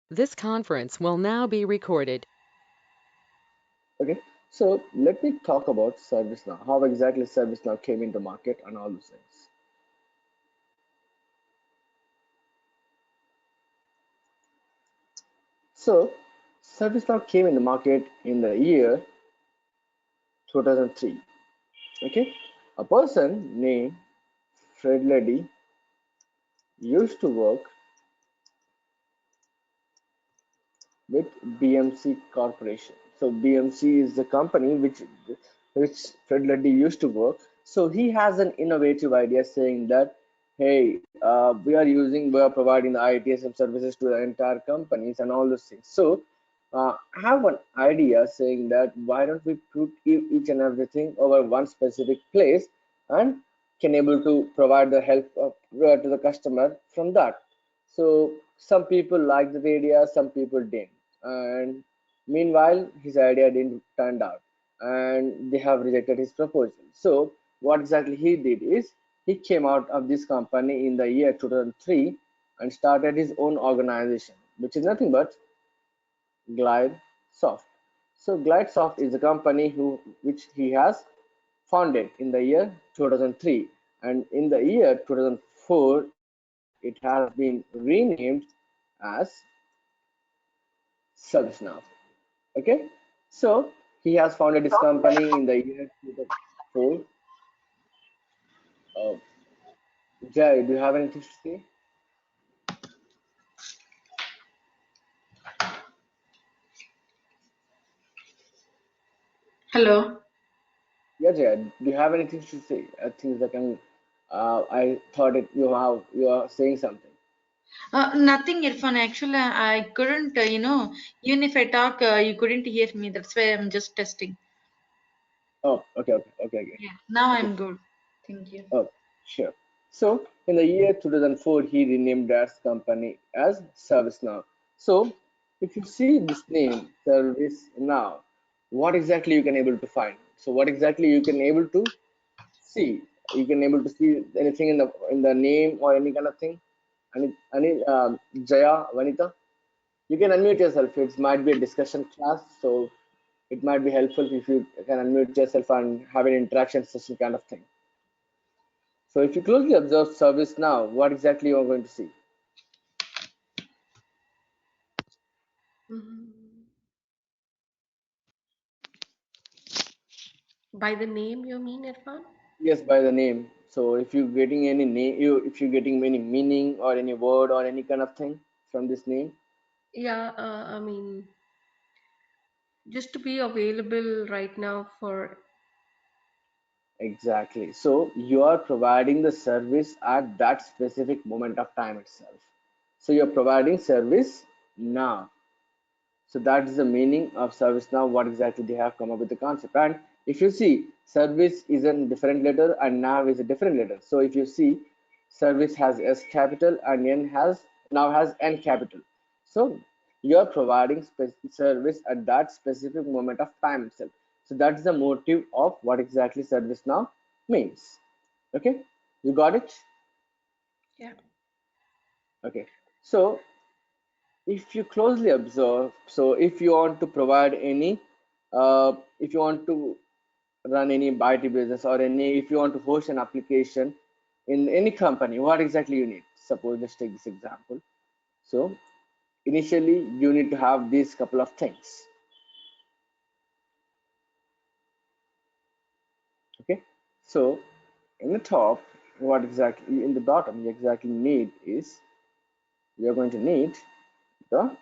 This conference will now be recorded. Okay, so let me talk about ServiceNow. How exactly ServiceNow came into market and all those things. So ServiceNow came in the market in the year 2003. Okay, a person named Fred Leddy used to work with BMC Corporation. So BMC is the company which Fred Leddy used to work. So he has an innovative idea saying that, hey, we are providing the ITSM services to the entire companies and all those things. So I have an idea saying that why don't we put each and everything over one specific place and can able to provide the help to the customer from that. So some people liked the idea, some people didn't, and meanwhile his idea didn't turn out, and they have rejected his proposal. So what exactly he did is he came out of this company in the year 2003 and started his own organization, which is nothing but Glide Soft. So Glide Soft is a company which he has founded in the year 2003, and in the year 2004 it has been renamed as ServiceNow. Okay, so he has founded his company in the year 2004. Uh, Jay, do you have anything to say? Hello. Yeah, Jay, do you have anything to say? Things that can. I thought you are saying something. Nothing, Irfan. Actually, I couldn't, even if I talk, you couldn't hear me. That's why I'm just testing. Oh, okay. Yeah. Now Okay. I'm good. Thank you. Oh, sure. So in the year 2004, he renamed that company as ServiceNow. So if you see this name, ServiceNow, what exactly you can able to find? So what exactly you can able to see? You can able to see anything in the name or any kind of thing? Any Jaya, Vanita? You can unmute yourself. It might be a discussion class, so it might be helpful if you can unmute yourself and have an interaction session kind of thing. So if you closely observe service now, what exactly you are going to see? Mhm. By the name, you mean, Irfan? Yes, by the name. So if you're getting any name, if you're getting any meaning or any word or any kind of thing from this name, Yeah, I mean, just to be available right now for. exactly. So you are providing the service at that specific moment of time itself. So you're providing service now. So that is the meaning of service now. What exactly they have come up with the concept. And if you see, service is a different letter and now is a different letter. So if you see, service has S capital and N has now has N capital. So you are providing service at that specific moment of time itself. So that's the motive of what exactly service now means. Okay, you got it? Yeah. Okay. So if you closely observe, so if you want to provide any, if you want to run any IT business or any, if you want to host an application in any company, what exactly you need? Suppose let's take this example. So initially you need to have these couple of things. Okay. So in the top, what exactly in the bottom you exactly need is you're going to need the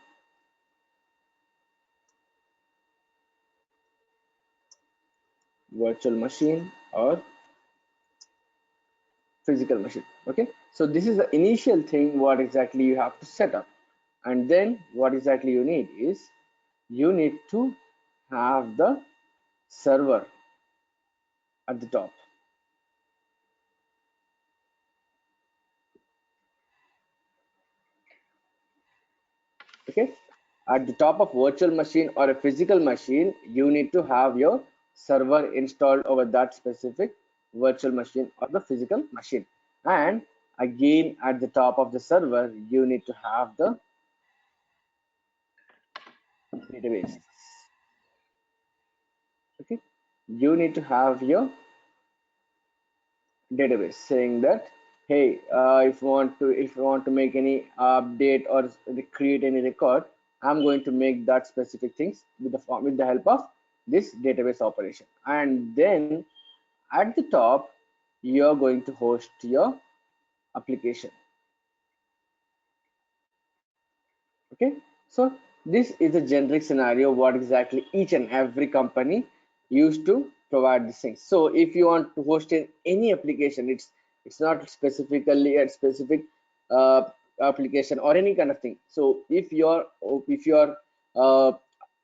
virtual machine or physical machine. Okay, so this is the initial thing what exactly you have to set up, and then what exactly you need is you need to have the server at the top. Okay, at the top of virtual machine or a physical machine you need to have your server installed over that specific virtual machine or the physical machine, and again at the top of the server you need to have the database. Okay, you need to have your database saying that, hey, if you want to make any update or create any record, I'm going to make that specific things with the help of this database operation. And then at the top, you're going to host your application. Okay, so this is a generic scenario what exactly each and every company used to provide these things. So if you want to host in any application, it's not specifically a specific uh, application or any kind of thing. So if you're uh,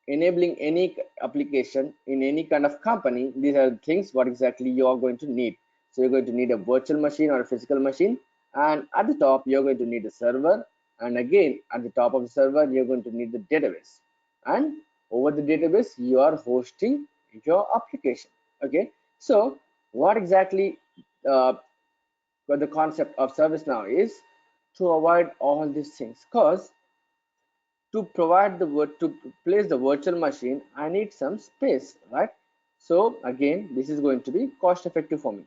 enabling any application in any kind of company, these are the things what exactly you are going to need. So you're going to need a virtual machine or a physical machine, and at the top you're going to need a server, and again at the top of the server you're going to need the database, and over the database you are hosting your application. Okay, so what exactly what the concept of ServiceNow is to avoid all these things, because to provide to place the virtual machine I need some space, right? So again this is going to be cost effective for me.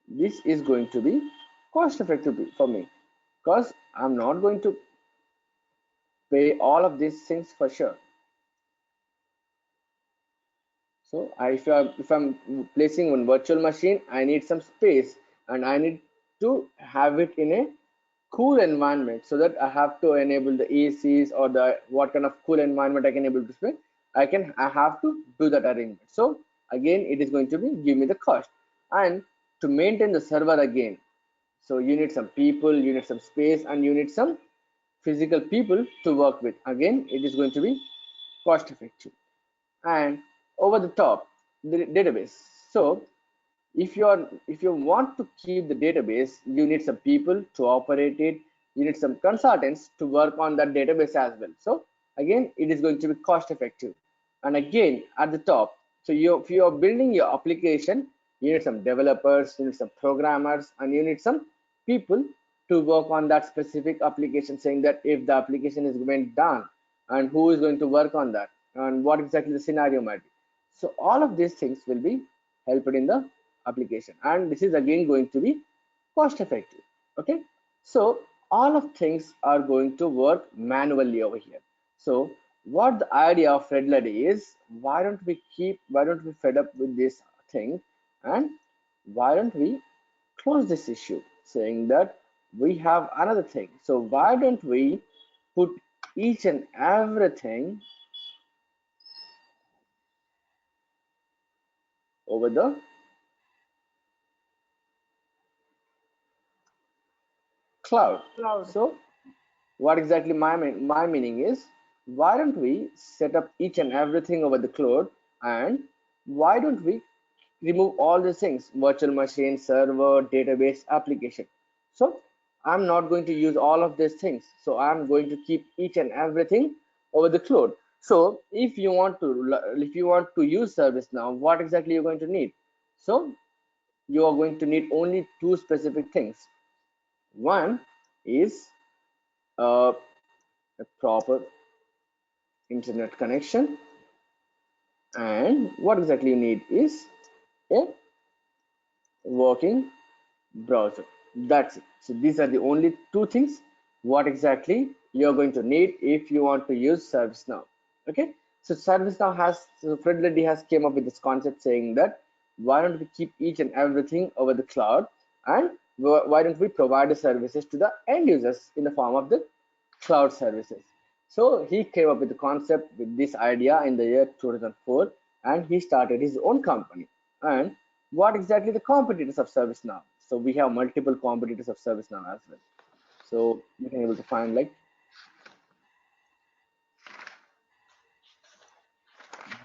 This is going to be cost effective for me because I'm not going to pay all of these things for sure. So if I'm placing one virtual machine, I need some space and I need to have it in a cool environment, so that I have to enable the ACs or the what kind of cool environment I can able to spend. I have to do that arrangement. So again, it is going to be give me the cost, and to maintain the server again. So you need some people, you need some space, and you need some physical people to work with. Again, it is going to be cost effective. And over the top, the database. So if you want to keep the database, you need some people to operate it. You need some consultants to work on that database as well. So again, it is going to be cost effective. And again, at the top, so if you are building your application, you need some developers, you need some programmers, and you need some people to work on that specific application, saying that if the application is going done, and who is going to work on that, and what exactly the scenario might be. So all of these things will be helped in the application, and this is again going to be cost effective. Okay, so all of things are going to work manually over here. So what the idea of FredLady is, why don't we fed up with this thing, and why don't we close this issue, saying that we have another thing. So why don't we put each and everything over the cloud? So what exactly my meaning is, why don't we set up each and everything over the cloud, and why don't we remove all these things, virtual machine, server, database, application. So I'm not going to use all of these things, so I'm going to keep each and everything over the cloud. So if you want to use ServiceNow, what exactly you're going to need? So you are going to need only two specific things. One is uh, a proper internet connection, and what exactly you need is a working browser. That's it. So these are the only two things what exactly you're going to need if you want to use ServiceNow. Okay, so ServiceNow Fred Reddy has came up with this concept, saying that why don't we keep each and everything over the cloud, and why don't we provide the services to the end users in the form of the cloud services. So he came up with the concept with this idea in the year 2004, and he started his own company. And what exactly the competitors of ServiceNow? So we have multiple competitors of ServiceNow as well. So you can able to find like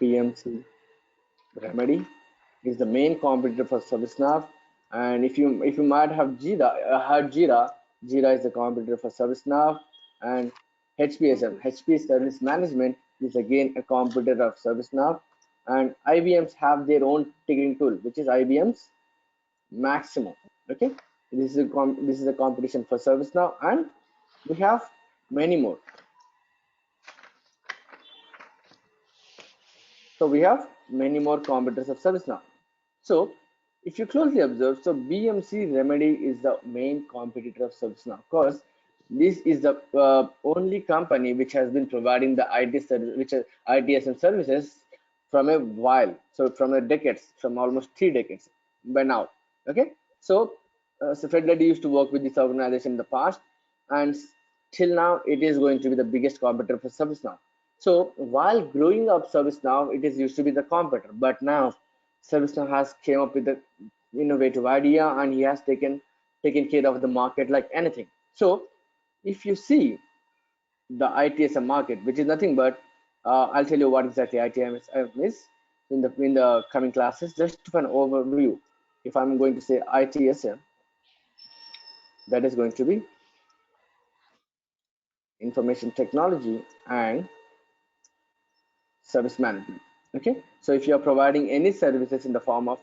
BMC Remedy is the main competitor for ServiceNow. And if you might have heard Jira is the competitor for ServiceNow, and HP Service Management is again a competitor of ServiceNow, and IBM's have their own ticketing tool, which is IBM's Maximo. Okay, This is a competition for ServiceNow, and we have many more. So we have many more competitors of ServiceNow. So if you closely observe, so BMC Remedy is the main competitor of ServiceNow, because this is the only company which has been providing the IT service, which is ITSM services from a while. So from a decades, from almost 3 decades by now. Okay, so Fred Luddy used to work with this organization in the past, and till now it is going to be the biggest competitor for ServiceNow. So while growing up ServiceNow, it is used to be the competitor, but now ServiceNow has came up with the innovative idea, and he has taken care of the market like anything. So if you see the ITSM market, which is nothing but I'll tell you what exactly ITSM is in the coming classes. Just for an overview, if I'm going to say ITSM, that is going to be information technology and service management. Okay, so if you are providing any services in the form of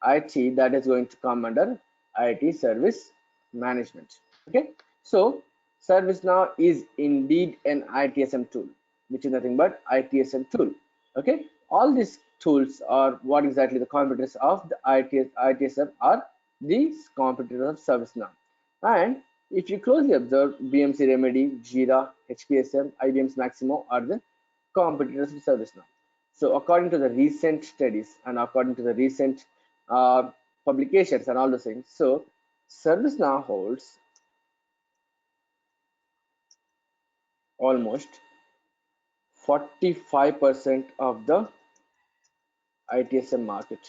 IT, that is going to come under IT service management. Okay, so ServiceNow is indeed an ITSM tool, which is nothing but ITSM tool. Okay, all these tools are what exactly the competitors of the ITSM are these competitors of ServiceNow. And if you closely observe, BMC Remedy, Jira, HPSM, IBM's Maximo are the competitors of ServiceNow. So according to the recent studies and according to the recent publications and all those things, so ServiceNow holds almost 45% of the ITSM market.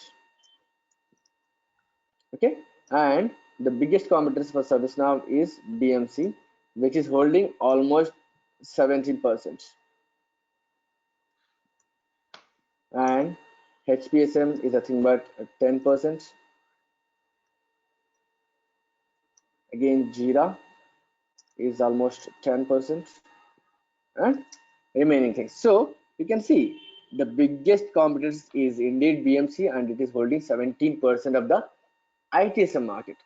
Okay, and the biggest competitors for ServiceNow is BMC, which is holding almost 17%, and HPSM is nothing but 10%. Again, Jira is almost 10%, and remaining things. So you can see the biggest competitors is indeed BMC, and it is holding 17% of the ITSM market.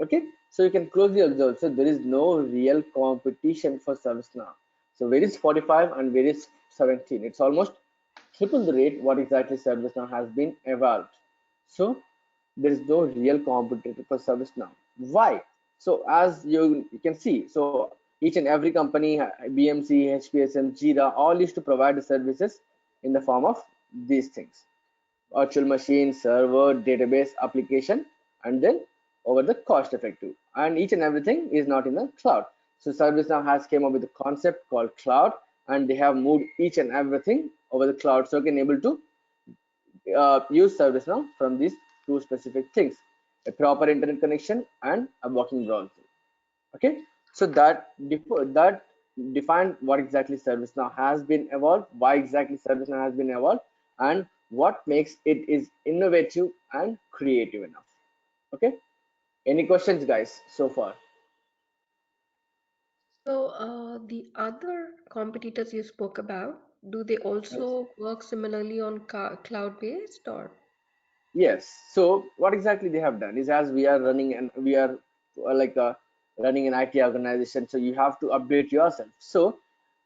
Okay, so you can closely observe. So there is no real competition for ServiceNow. So where is 45 and where is 17? It's almost triple the rate what exactly ServiceNow has been evolved. So there is no real competitor for ServiceNow. Why? So as you can see, so each and every company, BMC, HPSM, Jira, all used to provide the services in the form of these things: virtual machine, server, database, application, and then over the cost effective. And each and everything is not in the cloud. So ServiceNow has came up with a concept called cloud, and they have moved each and everything over the cloud, so you can able to use ServiceNow from these two specific things: a proper internet connection and a working browser. Okay, so that defined what exactly ServiceNow has been evolved, why exactly ServiceNow has been evolved, and what makes it is innovative and creative enough. Okay, any questions, guys, so far? So, the other competitors you spoke about, do they Yes. also work similarly on cloud-based or? Yes. So what exactly they have done is, as we are running and we are like running an IT organization, so you have to update yourself. So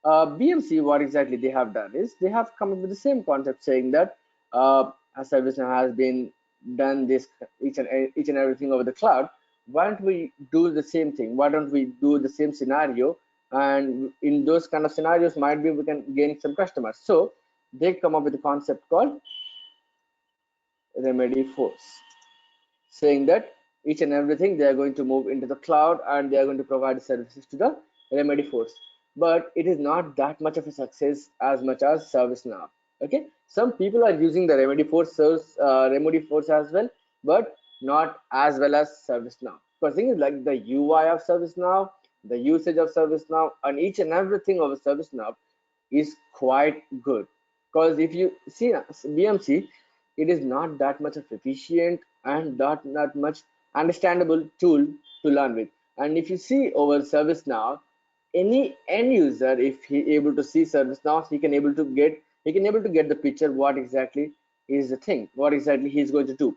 BMC, what exactly they have done is they have come up with the same concept, saying that a service now has been done this each and everything over the cloud. Why don't we do the same thing? Why don't we do the same scenario? And in those kind of scenarios, might be we can gain some customers. So they come up with a concept called Remedy Force, saying that each and everything they are going to move into the cloud, and they are going to provide services to the Remedy Force. But it is not that much of a success as much as ServiceNow. Okay, some people are using the Remedy Force as well, but not as well as ServiceNow. Because thing is, like, the UI of ServiceNow, the usage of ServiceNow, and each and everything of ServiceNow is quite good. Because if you see BMC, it is not that much of efficient and not much understandable tool to learn with. And if you see over ServiceNow, any end user, if he able to see ServiceNow, he can able to get the picture what exactly is the thing, what exactly he's going to do.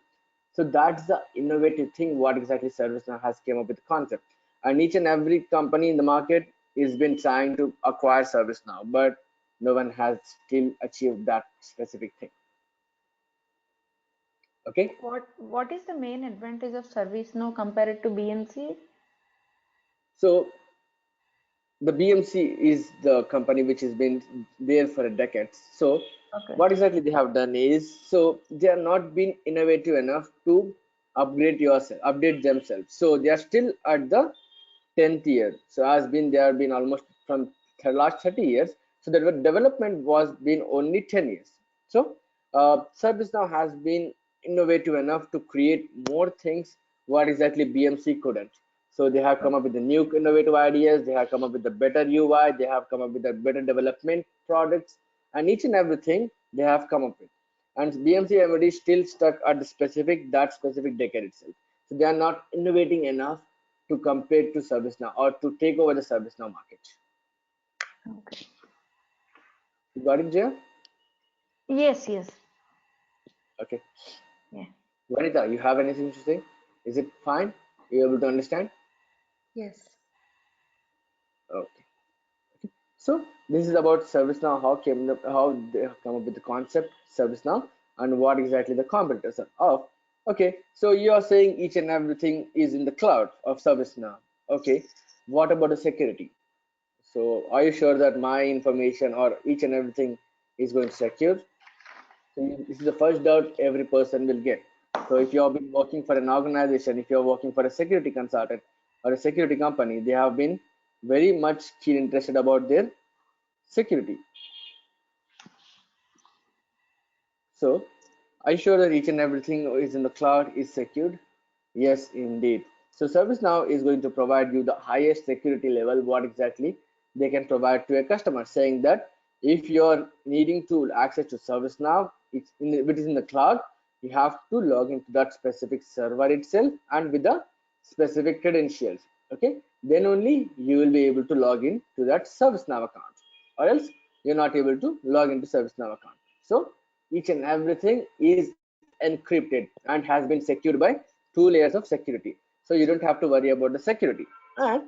So that's the innovative thing what exactly ServiceNow has came up with the concept. And each and every company in the market is been trying to acquire ServiceNow, but no one has still achieved that specific thing. Okay, What is the main advantage of ServiceNow compared to BMC? so the BMC is the company which has been there for a decade. So Okay. what exactly they have done is, so they are not been innovative enough to update themselves. So they are still at the 10th year. So has been there been almost from the last 30 years. So the development was been only 10 years. So ServiceNow has been innovative enough to create more things what exactly BMC couldn't. So they have come up with the new innovative ideas. They have come up with the better UI. They have come up with the better development products, and each and everything they have come up with. And BMC MD is still stuck at the specific decade itself. So they are not innovating enough to compare to ServiceNow or to take over the ServiceNow market. Okay. You got it, Jay? Yes, yes. Okay. Yeah. Vanita, you have anything to say? Is it fine? You able to understand? Yes. Okay. So this is about ServiceNow, how they have come up with the concept ServiceNow and what exactly the competitors are of. Okay, so you are saying each and everything is in the cloud of ServiceNow. Okay, what about the security? So are you sure that my information or each and everything is going to secure? So this is the first doubt every person will get. So if you have been working for an organization, if you're working for a security consultant or a security company, they have been very much keen interested about their security. So are you sure that each and everything is in the cloud is secured? Yes, indeed. So ServiceNow is going to provide you the highest security level, what exactly they can provide to a customer, saying that if you're needing to access to ServiceNow, it is in the cloud, you have to log into that specific server itself and with the specific credentials. Okay, then only you will be able to log in to that ServiceNow account, or else you're not able to log into ServiceNow account. So each and everything is encrypted and has been secured by two layers of security. So you don't have to worry about the security. And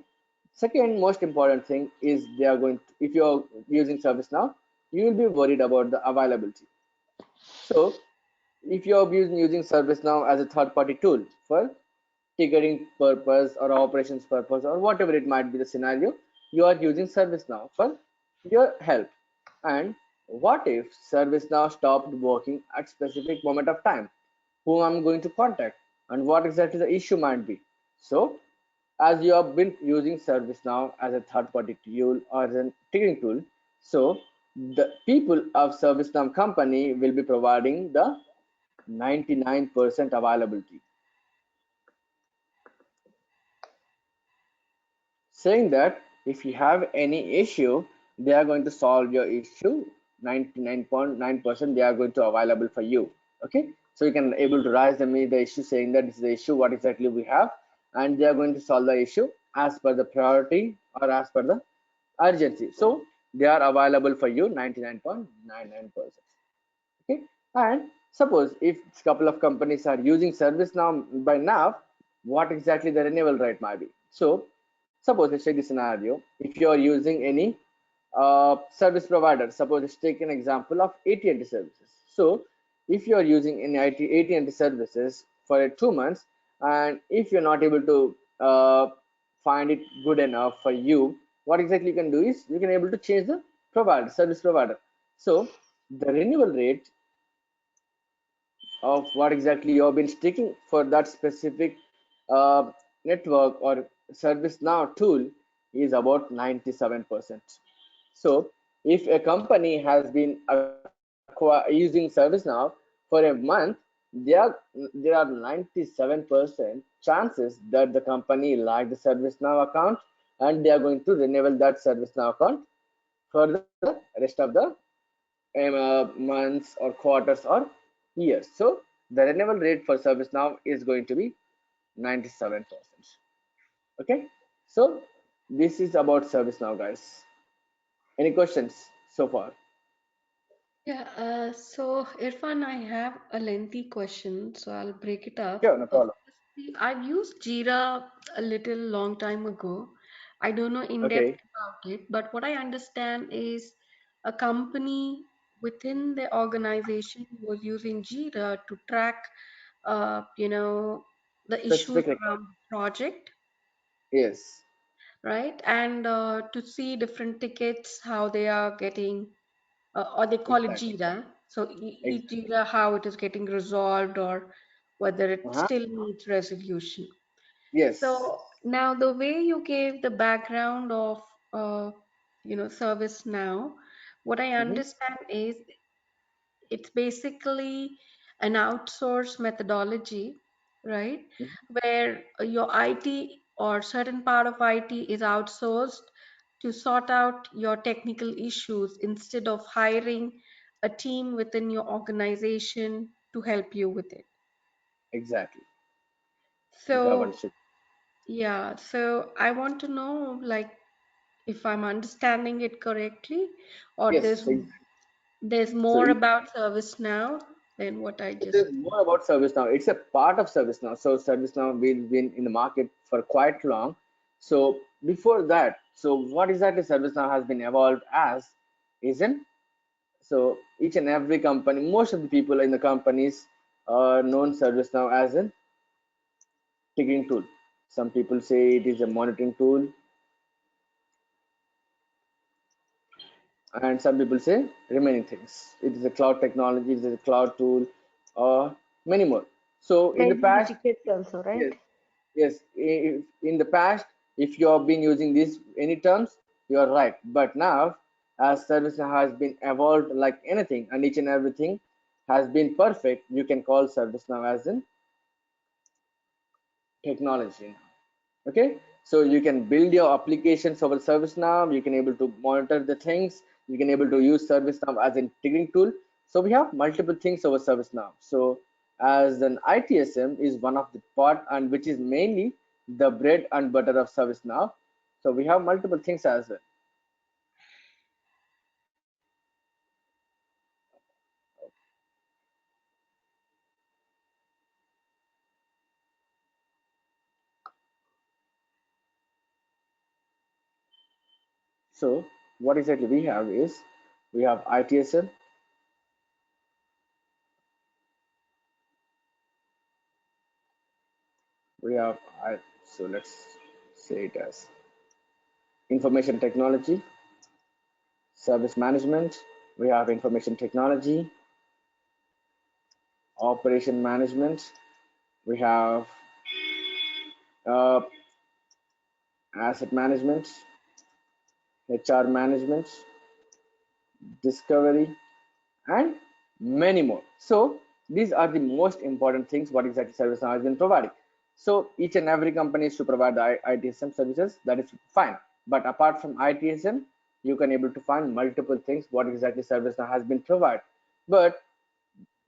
second most important thing is they are going to, if you're using ServiceNow, you will be worried about the availability. So if you're using ServiceNow as a third-party tool for ticketing purpose or operations purpose or whatever it might be the scenario, you are using ServiceNow for your help. And what if ServiceNow stopped working at specific moment of time? Whom I'm going to contact and what exactly the issue might be. So as you have been using ServiceNow as a third-party tool or as a ticketing tool, so the people of ServiceNow company will be providing the 99% availability, saying that if you have any issue, they are going to solve your issue 99.9%. They are going to available for you. Okay, so you can able to raise them the issue, saying that this is the issue what exactly we have, and they are going to solve the issue as per the priority or as per the urgency. So they are available for you 99.99%. Okay, and suppose if a couple of companies are using ServiceNow by now, what exactly the renewal rate might be. So suppose let's take the scenario, if you are using any service provider, suppose let's take an example of AT&T services. So if you are using any AT&T services for 2 months, and if you're not able to find it good enough for you, what exactly you can do is you can able to change the service provider. So the renewal rate of what exactly you have been sticking for that specific uh, network or ServiceNow tool is about 97%. So if a company has been using ServiceNow for a month, there are 97% chances that the company like the ServiceNow account and they are going to renewal that ServiceNow account for the rest of the months or quarters or years. So the renewal rate for ServiceNow is going to be 97%. Okay, so this is about ServiceNow, guys. Any questions so far? Yeah, so Irfan, I have a lengthy question, so I'll break it up. Sure, no problem. Firstly, I've used Jira a little long time ago. I don't know in depth Okay, about it, but what I understand is a company within the organization was using Jira to track, the issues specific record. around the project, Yes, right? And to see different tickets, how they are getting or they call it exactly, Jira. So each exactly. Jira, how it is getting resolved or whether it Uh-huh. still needs resolution. Yes, So now the way you gave the background of ServiceNow, what I hmm understand is it's basically an outsourced methodology, right? Where your IT or certain part of IT is outsourced to sort out your technical issues instead of hiring a team within your organization to help you with it. exactly. You have So, understood. yeah, so I want to know, like, if I'm understanding it correctly, or Yes, there's so more about ServiceNow than what I it just. is more about ServiceNow. It's a part of ServiceNow. So ServiceNow we've been in the market for quite long. So before that, so what exactly ServiceNow has been evolved as isn't so each and every company, most of the people in the companies known ServiceNow as a ticketing tool. Some people say it is a monitoring tool, and some people say remaining things. It is a cloud technology, it is a cloud tool, or many more. So in the Raising the past, tickets also, right? yes, yes, in the past, if you have been using these any terms, you are right. But now, as ServiceNow has been evolved like anything, and each and everything has been perfect, you can call ServiceNow as in technology now. Okay, so you can build your applications over ServiceNow. You can able to monitor the things. You can able to use ServiceNow as an integrating tool. So we have multiple things over ServiceNow. So as an ITSM is one of the part, and which is mainly the bread and butter of ServiceNow. So we have multiple things as well. So what exactly we have is we have ITSM, we have so let's say it as information technology, service management, we have information technology, operation management, we have uh, asset management, HR management, discovery, and many more. So these are the most important things what exactly ServiceNow has been providing. So each and every company is to provide the ITSM services, that is fine. But apart from ITSM, you can able to find multiple things what exactly ServiceNow has been provided. But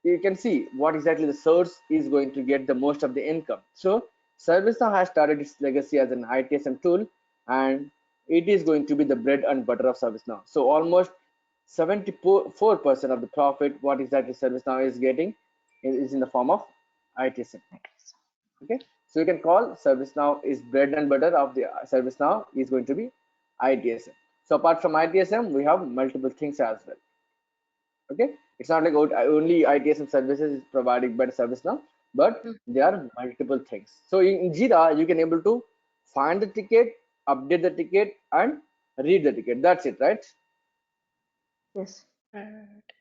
you can see what exactly the source is going to get the most of the income. So ServiceNow has started its legacy as an ITSM tool, and it is going to be the bread and butter of ServiceNow. So almost 74% of the profit, what exactly ServiceNow is getting, is in the form of ITSM. Okay, so you can call ServiceNow is bread and butter of the ServiceNow is going to be ITSM. So apart from ITSM, we have multiple things as well. Okay, it's not like only ITSM services is provided by ServiceNow, but there are multiple things. So in Jira, you can able to find the ticket, update the ticket, and read the ticket. That's it, right? Yes.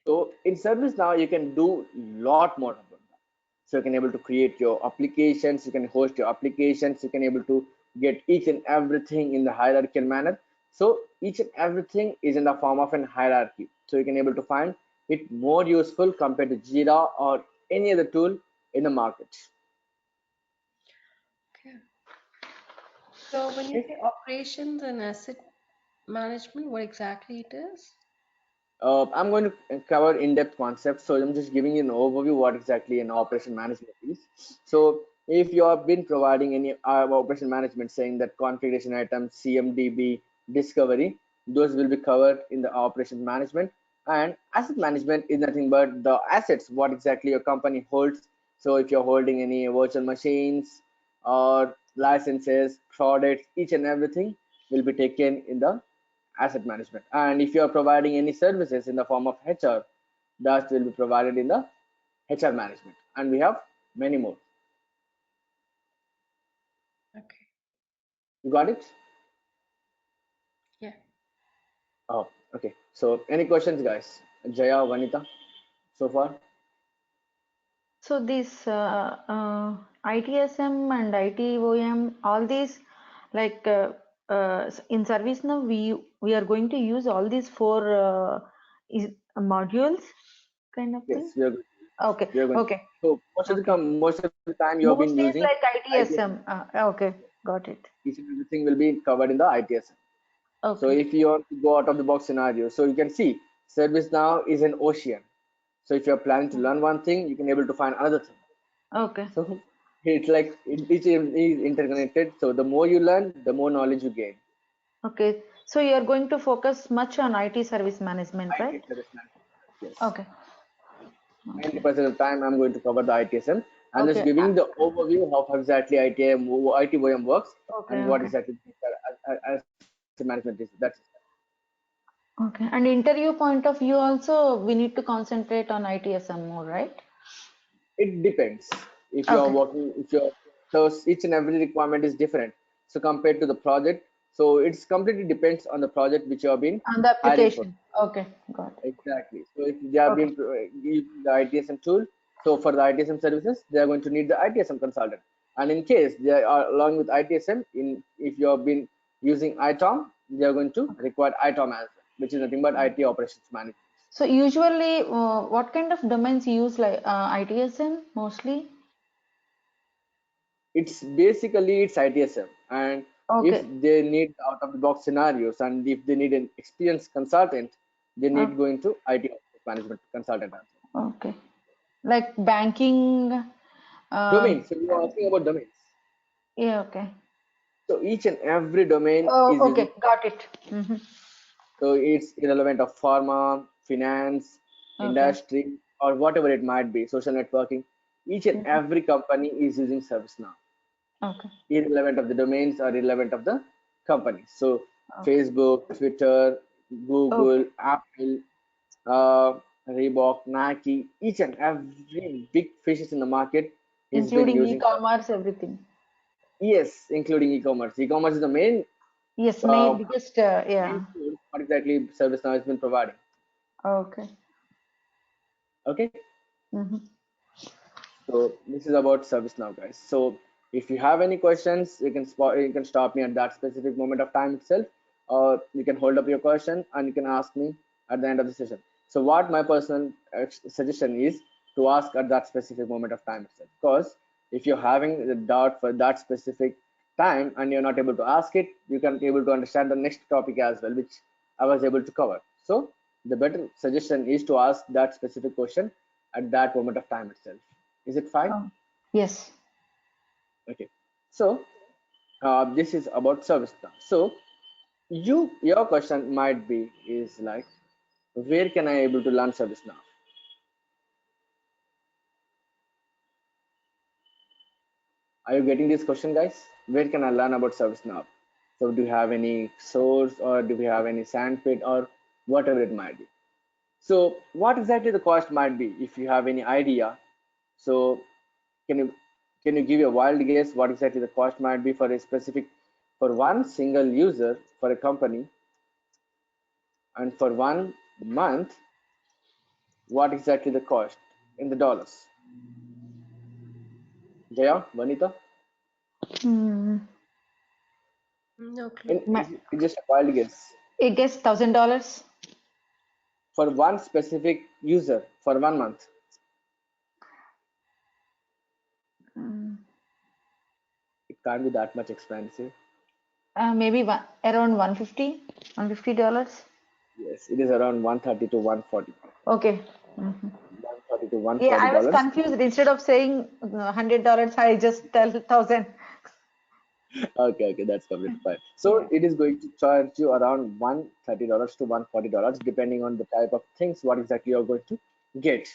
So in ServiceNow, you can do lot more about that. So you can able to create your applications, you can host your applications, you can able to get each and everything in the hierarchical manner. So each and everything is in the form of an hierarchy. So you can able to find it more useful compared to Jira or any other tool in the market. Okay. So when you Okay. say operations and asset management, what exactly it is? I'm going to cover in-depth concepts, so I'm just giving you an overview what exactly an operation management is. So if you have been providing any operation management, saying that configuration items, CMDB, discovery, those will be covered in the operation management. And asset management is nothing but the assets what exactly your company holds. So if you're holding any virtual machines or licenses, products, each and everything will be taken in the asset management. And if you are providing any services in the form of HR, that will be provided in the HR management. And we have many more. Okay. You got it? Yeah. Oh, okay. So any questions, guys? Jaya, Vanita, so far? So this ITSM and ITOM, all these like in ServiceNow, we are going to use all these four modules kind of thing. Yes, we are. Okay, We are going. okay, So okay. most of the time you have been Mostly using it's like ITSM. ITSM. Okay, got it. Each and everything will be covered in the ITSM. So Okay, if you want to go out of the box scenario, so you can see ServiceNow is an ocean. So if you're planning to learn one thing, you can able to find another thing. okay, So it's like each is interconnected. So the more you learn, the more knowledge you gain. okay. So you are going to focus much on IT service management, right? IT service management. Yes. Okay, okay, 90% of the time I'm going to cover the ITSM and just okay, giving the overview of how exactly ITOM works okay, and what okay. exactly asset management is. That's Okay. And interview point of view also, we need to concentrate on ITSM more, right? it depends. If you are Okay. working, if you're so each and every requirement is different. So compared to the project, so it's completely depends on the project which you have been On the hiring for. application. Okay, got it. Exactly. So if they have Okay. been using the ITSM tool, so for the ITSM services, they are going to need the ITSM consultant. And in case they are along with ITSM, in if you have been using ITOM, they are going to require ITOM as well, which is nothing but IT operations management. So usually, what kind of domains you use like ITSM mostly? It's basically it's ITSM, and if Okay. they need out of the box scenarios, and if they need an experienced consultant, they Uh, need going to IT management consultant as well. okay. Like banking. Domains. So you are asking about domains. Yeah. Okay. So each and every domain Oh, is using. okay. Got it. So it's irrelevant of pharma, finance, Okay. industry, or whatever it might be, social networking. Each and Mhm. every company is using ServiceNow, Okay. irrelevant of the domains or irrelevant of the company. So Okay. Facebook, Twitter, Okay. Google, Apple, uh, Reebok, Nike, each and every big fishes in the market has been Including using e-commerce, everything. yes, including e-commerce. E-commerce is the Yes, uh, biggest. main Yeah. tool what exactly ServiceNow has been providing. Okay. Okay. Mm-hmm. So this is about ServiceNow, guys. So if you have any questions, you can stop me at that specific moment of time itself, or you can hold up your question and you can ask me at the end of the session. So what my personal suggestion is to ask at that specific moment of time itself, because if you're having the doubt for that specific time and you're not able to ask it, you can be able to understand the next topic as well, which I was able to cover. So the better suggestion is to ask that specific question at that moment of time itself. Is it fine? Oh, yes. Okay. So this is about ServiceNow. So your question might be is like, where can I able to learn ServiceNow? Are you getting this question, guys? Where can I learn about ServiceNow? So do you have any source or do we have any sandpit or whatever it might be? So what exactly the cost might be if you have any idea? So can you can you give a wild guess what exactly the cost might be for a specific for one single user for a company and for 1 month what exactly the cost in the dollars? Jaya, Vanita, Hmm. No clue. and it's just a wild guess I guess $1,000. for one specific user for 1 month. Mm, It can't be that much expensive. maybe around 150 $150. Yes, it is around 130 to 140. Okay. Mhm. 130 to Yeah, I was $140. confused. Instead of saying $100, I just tell 1,000. Okay, that's completely fine. So Yeah. it is going to charge you around $130 to $140, depending on the type of things what exactly you're going to get.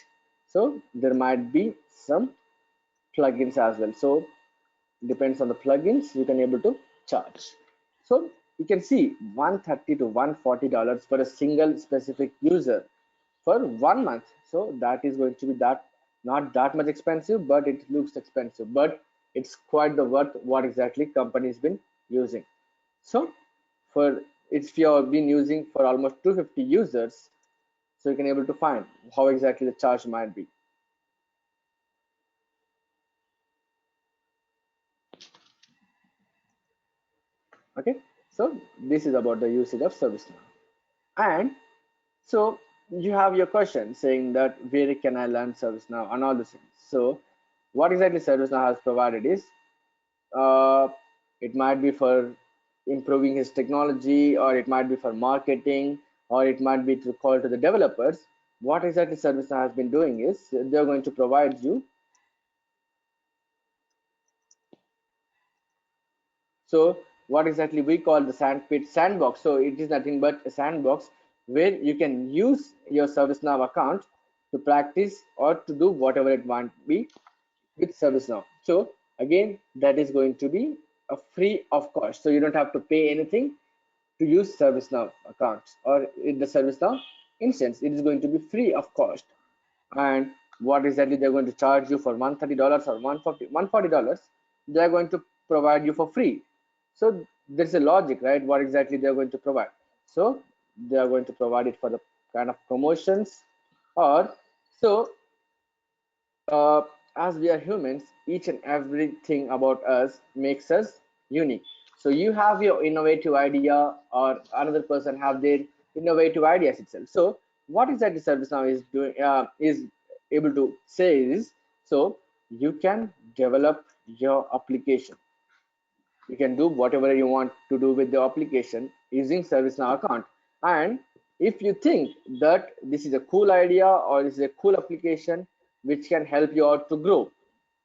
So there might be some plugins as well. So depends on the plugins you can able to charge. So you can see 130 to $140 for a single specific user for 1 month. So that is going to be that not that much expensive, but it looks expensive, but it's quite the worth what exactly company's been using. So for if you have been using for almost 250 users, so you can able to find how exactly the charge might be. Okay, so this is about the usage of ServiceNow. And so you have your question saying that where can I learn ServiceNow and all those things. So what exactly ServiceNow has provided is uh, it might be for improving his technology, or it might be for marketing, or it might be to call to the developers. What exactly ServiceNow has been doing is they're going to provide you. So what exactly we call the sandbox. So it is nothing but a sandbox where you can use your ServiceNow account to practice or to do whatever it might be with ServiceNow. So again, that is going to be a free of cost. So you don't have to pay anything to use ServiceNow accounts or in the ServiceNow instance. It is going to be free of cost. And what exactly they're going to charge you for $130 or $140, they're going to provide you for free. So there's a logic, right? What exactly they're going to provide. So they are going to provide it for the kind of promotions, or so uh, as we are humans, each and everything about us makes us unique. So you have your innovative idea, or another person have their innovative ideas itself. So what exactly ServiceNow is doing is able to say is, so you can develop your application, you can do whatever you want to do with the application using ServiceNow account. And if you think that this is a cool idea or this is a cool application which can help you out to grow,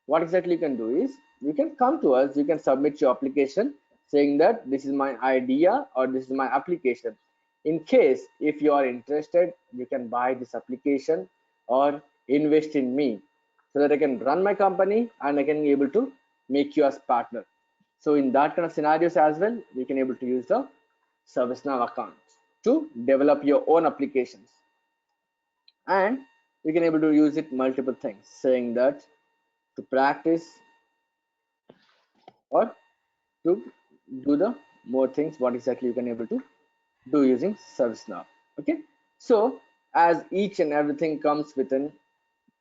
what exactly you can do is you can come to us, you can submit your application saying that this is my idea or this is my application. In case if you are interested, you can buy this application or invest in me so that I can run my company and I can be able to make you as partner. So in that kind of scenarios as well, you can able to use the ServiceNow account to develop your own applications, and you can able to use it multiple things, saying that to practice or to do the more things what exactly you can able to do using ServiceNow. Okay, so as each and everything comes within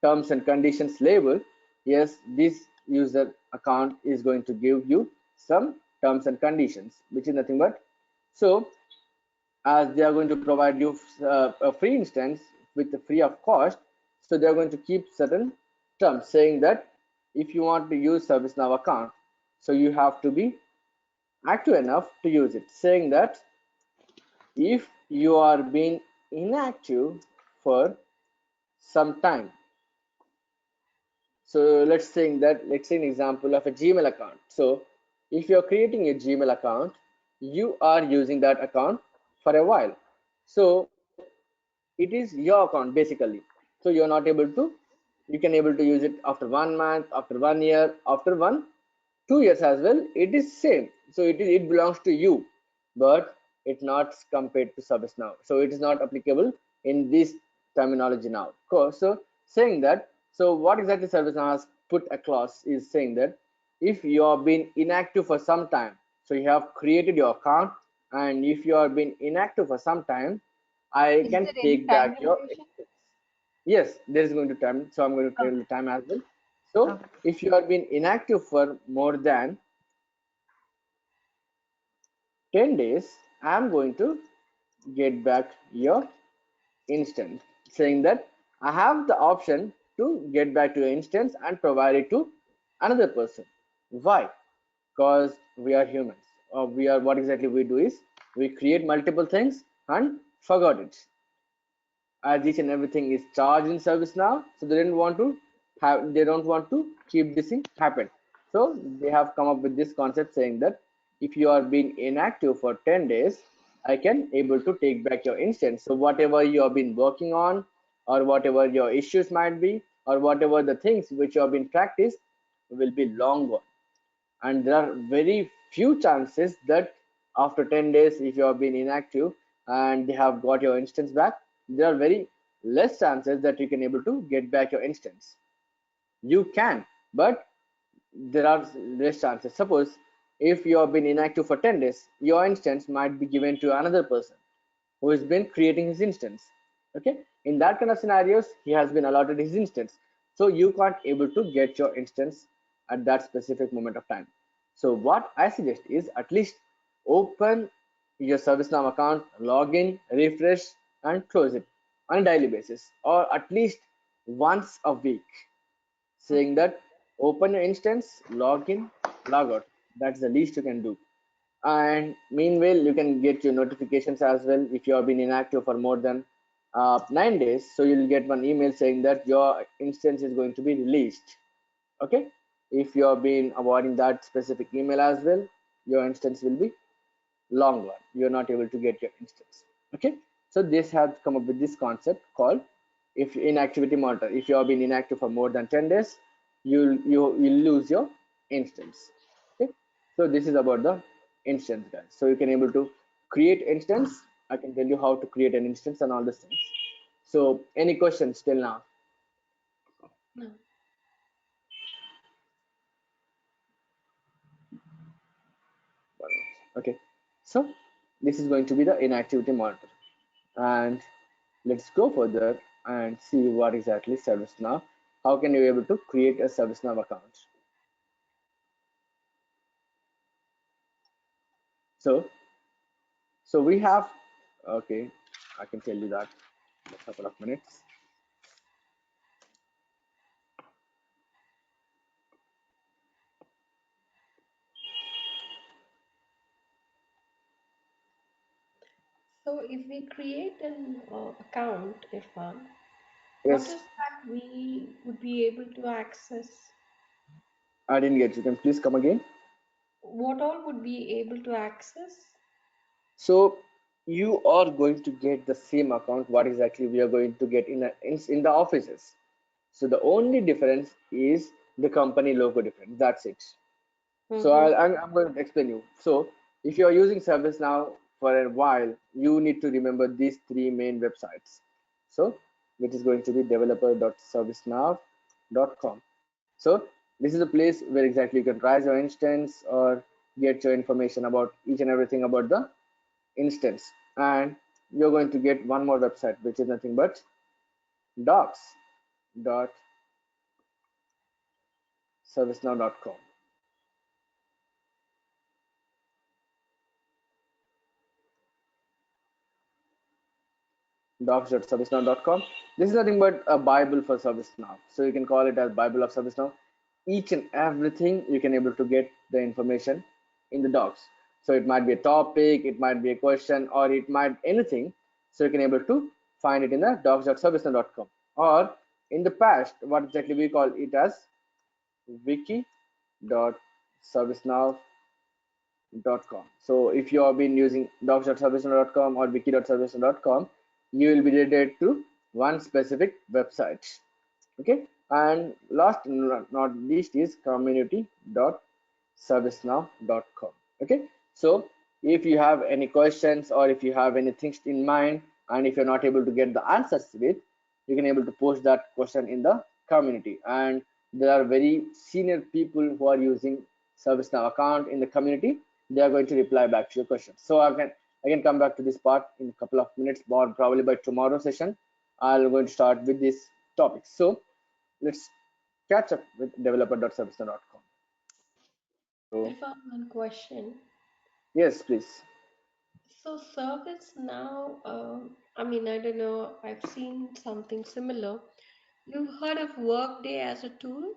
terms and conditions label, yes, this user account is going to give you some terms and conditions, which is nothing but, so as they are going to provide you a free instance with the free of cost, so they are going to keep certain terms saying that if you want to use ServiceNow account, so you have to be active enough to use it, saying that if you are being inactive for some time, so let's say that, let's say an example of a Gmail account. So if you're creating a Gmail account, you are using that account for a while, so it is your account basically. So you're not able to, you can able to use it after 1 month, after 1 year, after 2 years as well. It is same, so it belongs to you, but it not compared to ServiceNow, so it is not applicable in this terminology now. Cool. So saying that, so what exactly ServiceNow has put a clause is saying that if you have been inactive for some time, so you have created your account, and if you have been inactive for some time, I Is can there any take time back your limitation? expense. Yes, there is going to time, so I'm going to tell Okay. the time as well. So Okay. if you have been inactive for more than 10 days, I'm going to get back your instance, saying that I have the option to get back to your instance and provide it to another person. Why? Because we are humans. Or we are, what exactly we do is we create multiple things and forgot it. As each and everything is charged in ServiceNow, so they don't want to keep this thing happen. So they have come up with this concept saying that if you are being inactive for 10 days, I can able to take back your instance. So whatever you have been working on, or whatever your issues might be, or whatever the things which you have been practiced will be long gone. And there are very few chances that after 10 days, if you have been inactive and they have got your instance back, there are very less chances that you can able to get back your instance. You can, but there are less chances. Suppose if you have been inactive for 10 days, your instance might be given to another person who has been creating his instance. Okay, in that kind of scenarios, he has been allotted his instance, so you can't able to get your instance at that specific moment of time. So what I suggest is at least open your ServiceNow account, log in, refresh, and close it on a daily basis, or at least once a week, saying Okay. that open your instance, log in, log out. That's the least you can do. And meanwhile, you can get your notifications as well if you have been inactive for more than 9 days. So you'll get one email saying that your instance is going to be released. Okay. If you have been avoiding that specific email as well, your instance will be long one. You're not able to get your instance. Okay. So this has come up with this concept called if inactivity monitor. If you have been inactive for more than 10 days, you'll lose your instance. Okay. So this is about the instance, guys. So you can able to create instance. I can tell you how to create an instance and all these things. So any questions till now? No. Okay. So this is going to be the inactivity monitor. And let's go further and see what exactly ServiceNow. How can you be able to create a ServiceNow account? So, so we have, okay, I can tell you that in a couple of minutes. So if we create an account, Irfan, what Yes, is that we would be able to access? I didn't get you. Can please come again? What all would be able to access? So you are going to get the same account. What exactly we are going to get in the offices. So the only difference is the company logo difference. That's it. So Mm-hmm. I'm going to explain you. So if you are using ServiceNow for a while, you need to remember these three main websites. So which is going to be developer.servicenow.com. So this is a place where exactly you can rise your instance or get your information about each and everything about the instance. And you're going to get one more website, which is nothing but docs.servicenow.com. docs.servicenow.com. This is nothing but a Bible for ServiceNow. So you can call it as Bible of ServiceNow. Each and everything you can able to get the information in the docs. So it might be a topic, it might be a question, or it might anything. So you can able to find it in the docs.servicenow.com. Or in the past, what exactly we call it as wiki.servicenow.com. So if you have been using docs.servicenow.com or wiki.servicenow.com, you will be related to one specific website. Okay. And last not least is community.servicenow.com. Okay. So if you have any questions or if you have any things in mind and if you're not able to get the answers to it, you can able to post that question in the community. And there are very senior people who are using ServiceNow account in the community. They are going to reply back to your questions. So I can come back to this part in a couple of minutes, or probably by tomorrow session. I'm going to start with this topic. So let's catch up with developer.servicenow.com. So Irfan, one question. yes, please. So service now, I mean, I don't know, I've seen something similar. You've heard of Workday as a tool?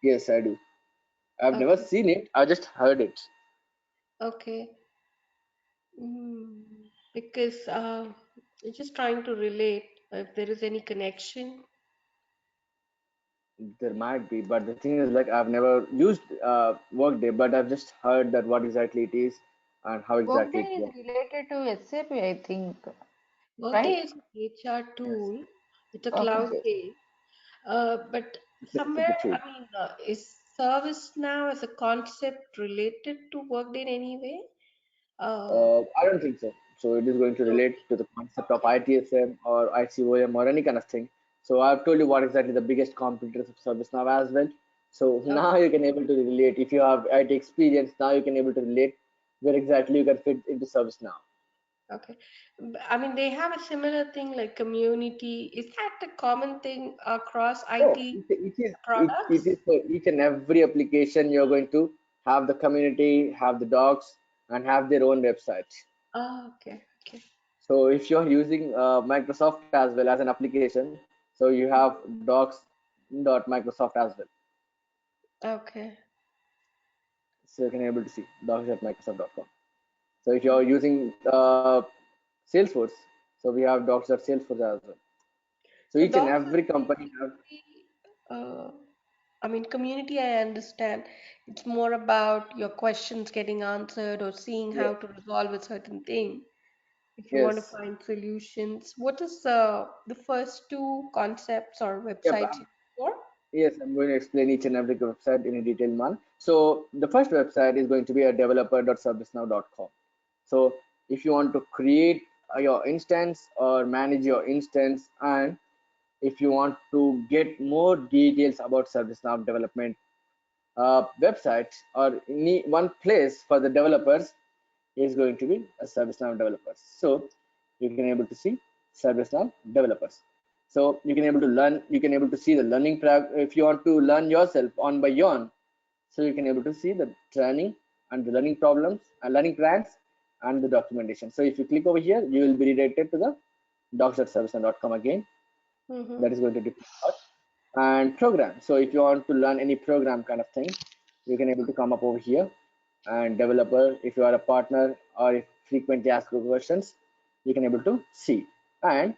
Yes, I do. I've never Okay, seen it. I just heard it. okay. Because just trying to relate if there is any connection. There might be, but the thing is, like, I've never used Workday, but I've just heard that what exactly it is and how exactly Workday it is works. related to SAP, I think, Workday right? is an HR Yes. tool. It's a Okay. cloud Yes. based. But It's a somewhere, tool. I mean, is ServiceNow as a concept related to Workday in any way? Uh, I don't think so. So it is going to no. relate to the concept of Okay. ITSM or ICOM or any kind of thing. So I've told you what exactly the biggest competitors of ServiceNow as well. So Okay. now you can able to relate. If you have IT experience, now you can able to relate where exactly you can fit into ServiceNow. Okay. I mean, they have a similar thing like community. Is that a common thing across No, IT it products? is for each and every application you're going to have the community, have the docs, and have their own websites. Oh, okay. Okay. So if you're using Microsoft as well as an application, so you have docs.microsoft as well. Okay. So you can able to see docs.microsoft.com. So if you're Oh. using Salesforce, so we have docs.salesforce as well. So So each and dogs are every company have. basically, uh, I mean, community, I understand. It's more about your questions getting answered or seeing Yes, how to resolve a certain thing. If you want to yes. find solutions, what is the first two concepts or Yep. websites for? Yes, I'm going to explain each and every website in a detailed man. So the first website is going to be a developer.servicenow.com. So if you want to create your instance or manage your instance, and if you want to get more details about ServiceNow development websites, or any one place for the developers is going to be a ServiceNow developers. So you can able to see ServiceNow developers. So you can able to learn, you can able to see the learning track if you want to learn yourself on by your own. So you can able to see the training and the learning problems and learning plans and the documentation. So if you click over here, you will be redirected to the docs.servicenow.com again. Mm-hmm. That is going to depend and program. So if you want to learn any program kind of thing, you can able to come up over here and developer. If you are a partner or if frequently asked questions, you can able to see and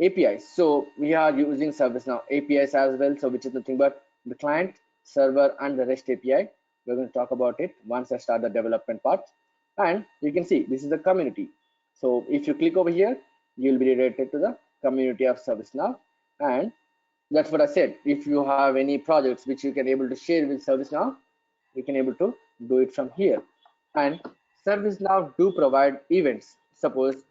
APIs. So we are using ServiceNow APIs as well. So which is nothing but the client, server, and the REST API. We're going to talk about it once I start the development part. And you can see this is the community. So if you click over here, you'll be redirected to the community of ServiceNow. And that's what I said. If you have any projects which you can able to share with ServiceNow, you can able to do it from here. And ServiceNow do provide events. Suppose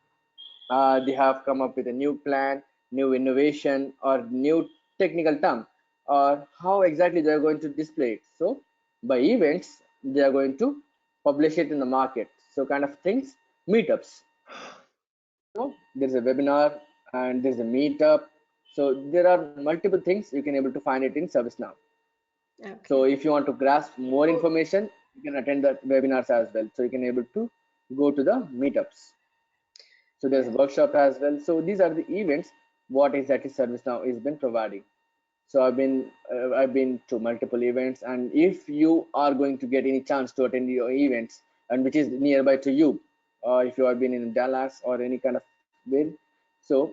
they have come up with a new plan, new innovation, or new technical term, or how exactly they are going to display it. So by events, they are going to publish it in the market. So kind of things, meetups. So there's a webinar and there's a meetup. So there are multiple things you can able to find it in ServiceNow. So Okay. if you want to grasp more So, information, you can attend the webinars as well. So you can able to go to the meetups. So there's a yeah. workshop as well. So these are the events what exactly ServiceNow has been providing. So I've been to multiple events, and if you are going to get any chance to attend your events and which is nearby to you, or if you have been in Dallas or any kind of way, so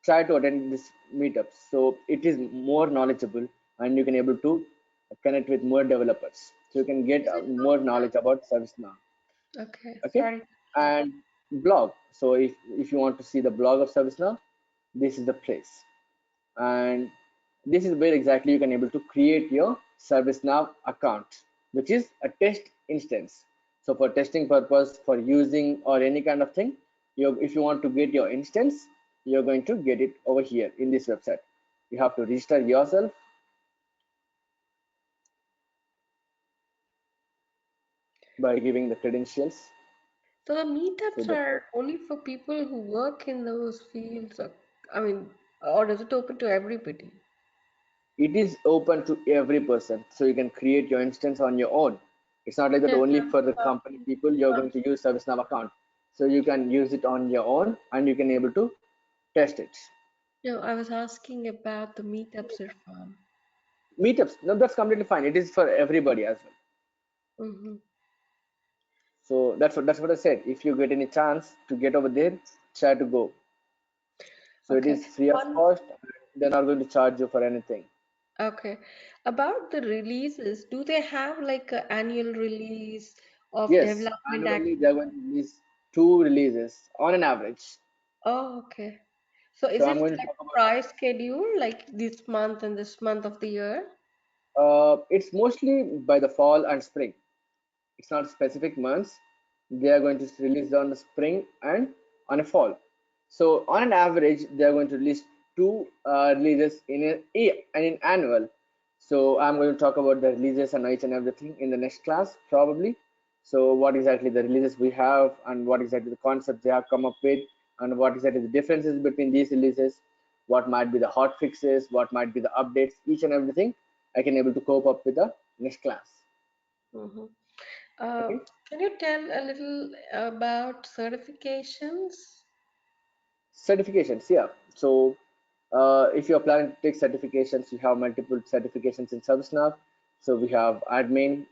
try to attend this meetups. So it is more knowledgeable, and you can able to connect with more developers. So you can get Is it more knowledge about ServiceNow. okay? Okay, Sorry. and blog. So if you want to see the blog of ServiceNow, this is the place, and this is where exactly you can able to create your ServiceNow account, which is a test instance. So for testing purpose, for using or any kind of thing, you if you want to get your instance, you're going to get it over here in this website. You have to register yourself by giving the credentials. So the So meetups that are only for people who work in those fields. I mean, or is it open to everybody? it is open to every person, so you can create your instance on your own. It's not like that Yes, only I'm for the company talking people you're about. going to use ServiceNow account. So you can use it on your own and you can able to test it. No, I was asking about the meetups, Irfan. Meetups, no, that's completely fine. It is for everybody as well. Mm-hmm. So that's what I said. If you get any chance to get over there, try to go. So it Okay. is free of One cost. They're not going to charge you for anything. Okay. About the releases, do they have like an annual release of Yes, development act? annually they're going to release two releases on an average. Oh, okay. So So is I'm it going to like talk about price schedule, like this month and this month of the year? it's mostly by the fall and spring. It's not specific months. They are going to release on the spring and on a fall. So on an average, they are going to release two releases in a year and in annual. So I'm going to talk about the releases and each and everything in the next class probably. So what exactly the releases we have and what exactly the concepts they have come up with and what exactly the differences between these releases, what might be the hot fixes, what might be the updates, each and everything I can able to cope up with the next class. Mm-hmm. Uh, Okay. can you tell a little about certifications? Certifications, yeah. So if you're planning to take certifications, you have multiple certifications in ServiceNow. So we have admin,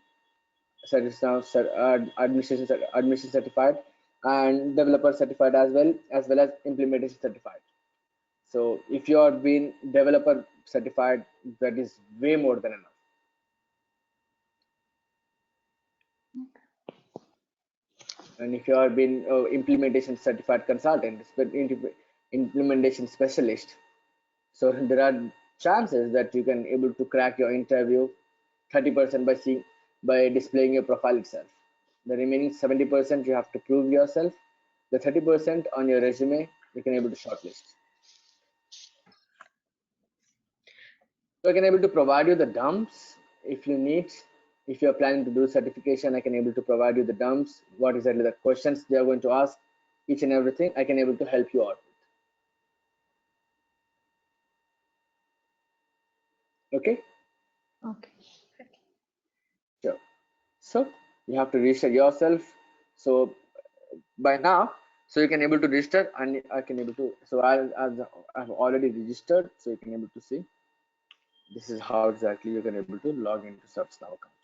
ServiceNow, administration certified, and developer certified as well as implementation certified. So if you are being developer certified, that is way more than enough. And if you are being implementation certified consultant, implementation specialist, so there are chances that you can able to crack your interview 30% by displaying your profile itself. The remaining 70% you have to prove yourself. The 30% on your resume you can able to shortlist. So I can able to provide you the dumps if you need. If you are planning to do certification, I can able to provide you the dumps. What exactly the questions they are going to ask, each and everything. I can able to help you out with. Okay, Okay. sure. So you have to register yourself. So by now, so you can able to register and I can able to. So I've already registered, so you can able to see. This is how exactly you can able to log into ServiceNow account.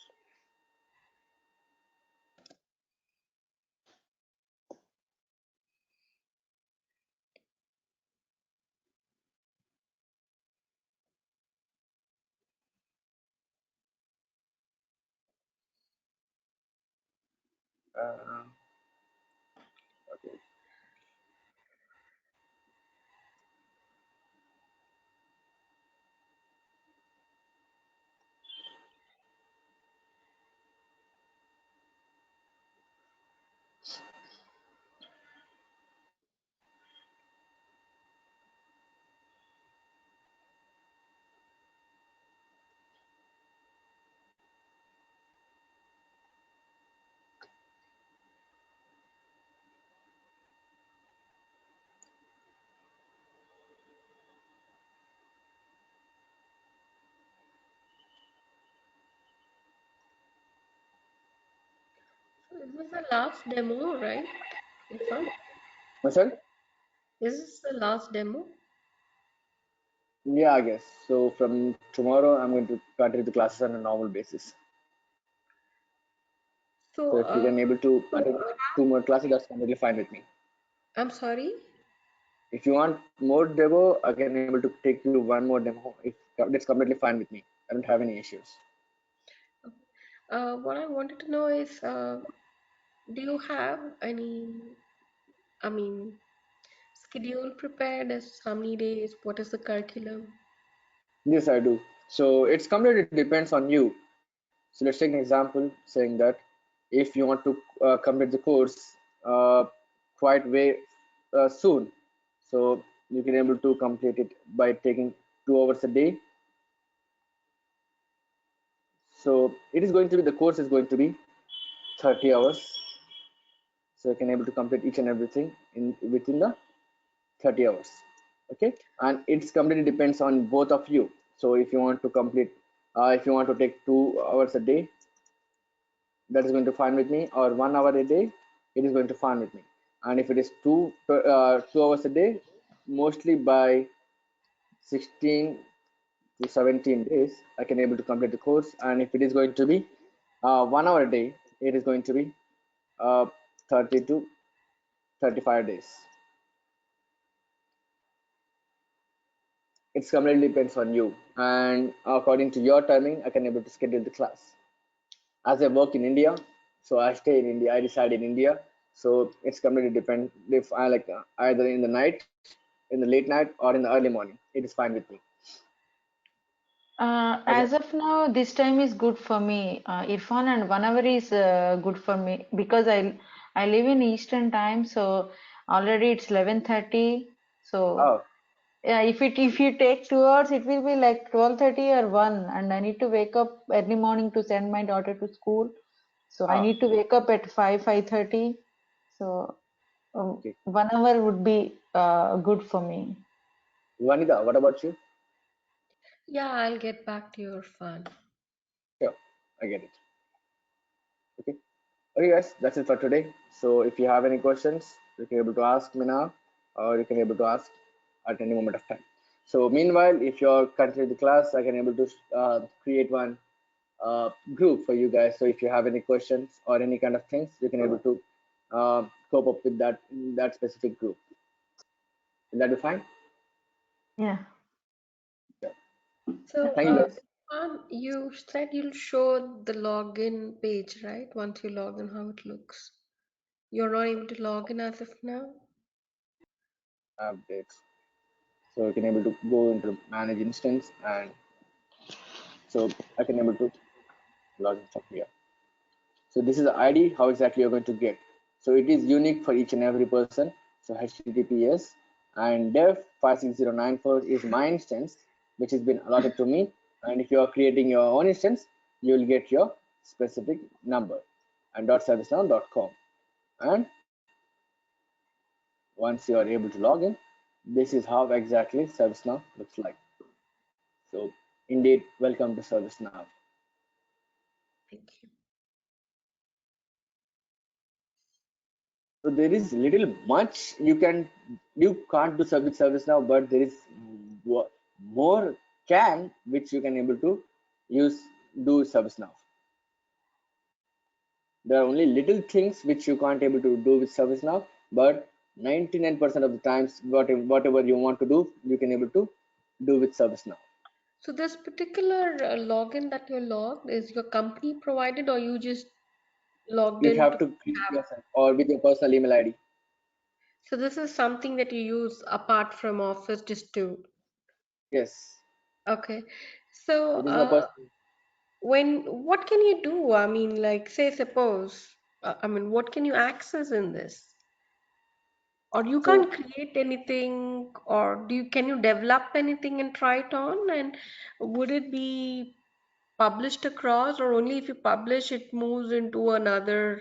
Uh, okay. So is this the last demo, right? Irfan? Sorry? Is this the last demo? Yeah, I guess. So from tomorrow, I'm going to continue the classes on a normal basis. So So, if you can able to attend two more classes, that's completely fine with me. I'm sorry. If you want more demo, I can able to take you one more demo. If that's completely fine with me. I don't have any issues. What I wanted to know is, do you have any, I mean, schedule prepared as how many days? What is the curriculum? Yes, I do. So it's completely depends on you. So let's take an example saying that if you want to complete the course quite way soon, so you can able to complete it by taking 2 hours a day. So it is going to be the course is going to be 30 hours. So you can able to complete each and everything in within the 30 hours. Okay, and it's completely depends on both of you. So if you want to complete, if you want to take 2 hours a day, that is going to fine with me, or 1 hour a day, it is going to fine with me. And if it is 2 hours a day, mostly by 16 to 17 days, I can able to complete the course. And if it is going to be 1 hour a day, it is going to be 30 to 35 days. It's completely depends on you, and according to your timing, I can able to schedule the class. As I work in India, so I stay in India. I reside in India, so it's completely depend if I like either in the night, in the late night, or in the early morning. It is fine with me. As a, As of now, this time is good for me, Irfan, and 1 hour is good for me because I live in Eastern time, so already it's 11:30. So oh, yeah, if you take 2 hours, it will be like 12:30 or 1, and I need to wake up early morning to send my daughter to school. So I oh, need to wake up at 5:30. So okay. 1 hour would be good for me. Vanida, what about you? Yeah, I'll get back to your fun. Sure, I get it. Okay. Okay, guys, that's it for today. So if you have any questions, you can able to ask me now, or you can able to ask at any moment of time. So meanwhile, if you're continuing the class, I can able to create one group for you guys. So if you have any questions or any kind of things, you can able to cope up with that specific group. Will that be fine? Yeah. Yeah. So, Thank you, guys. You said you'll show the login page, right? Once you log in, how it looks. You're not able to log in as of now? Updates. So you can able to go into manage instance, and so I can able to log in from here. So this is the ID, how exactly you're going to get. So it is unique for each and every person. So HTTPS and dev56094 is my instance, which has been allotted to me. And if you are creating your own instance, you will get your specific number and .servicenow.com. And once you are able to log in, this is how exactly ServiceNow looks like. So indeed, welcome to ServiceNow. Thank you. So there is little much you can't do service now, but there is more can which you can able to use do service now. There are only little things which you can't able to do with service now, but 99% of the times whatever you want to do, you can able to do with service now. So this particular login that you're logged is your company provided, or you just logged You in to have to create have? yourself or with your personal email ID. So this is something that you use apart from Office just to. Yes. Okay. So So this is my personal. what can you do? I mean, like, say, suppose, I mean, what can you access in this? Or you So can't create anything, or can you develop anything and try it on? And would it be published across, or only if you publish it moves into another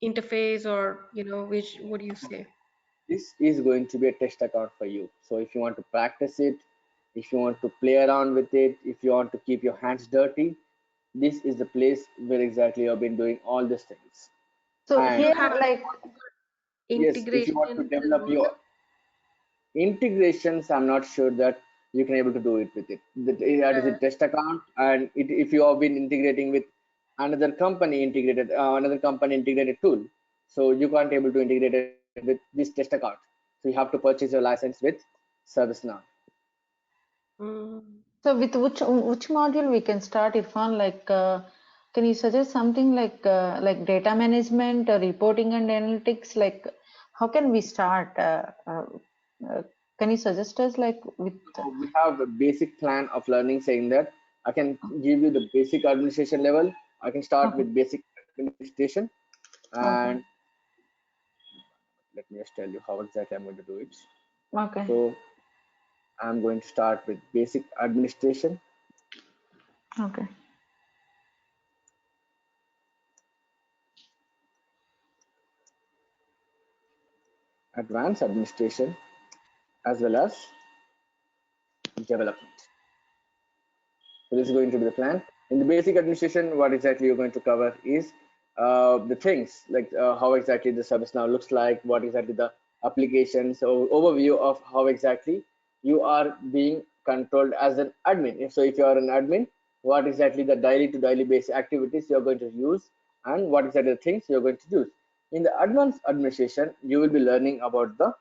interface, or which, what do you say? this is going to be a test account for you. So if you want to practice it, if you want to play around with it, if you want to keep your hands dirty, this is the place where exactly you've been doing all these things. So You And here, have like, yes, if you want to integrations develop and your integrations, I'm not sure that you can able to do it with it. That is a test account, and if you have been integrating with another company integrated tool, so you can't able to integrate it with this test account. So you have to purchase your license with ServiceNow. mm. so with which module we can start, Irfan? Like, can you suggest something like data management, reporting and analytics? Like, how can we start? Uh, can you suggest us like with? So we have a basic plan of learning saying that I can give you the basic administration level. I can start Okay, with basic administration, and okay, let me just tell you how exactly I'm going to do it. okay, So I'm going to start with basic administration, okay. advanced administration, as well as development. So this is going to be the plan. In the basic administration, what exactly you're going to cover is the things like how exactly the service now looks like, what exactly the application. So overview of how exactly you are being controlled as an admin. So if you are an admin, what exactly the daily to daily base activities you're going to use, and what exactly the things you're going to use. In the advanced administration, you will be learning about the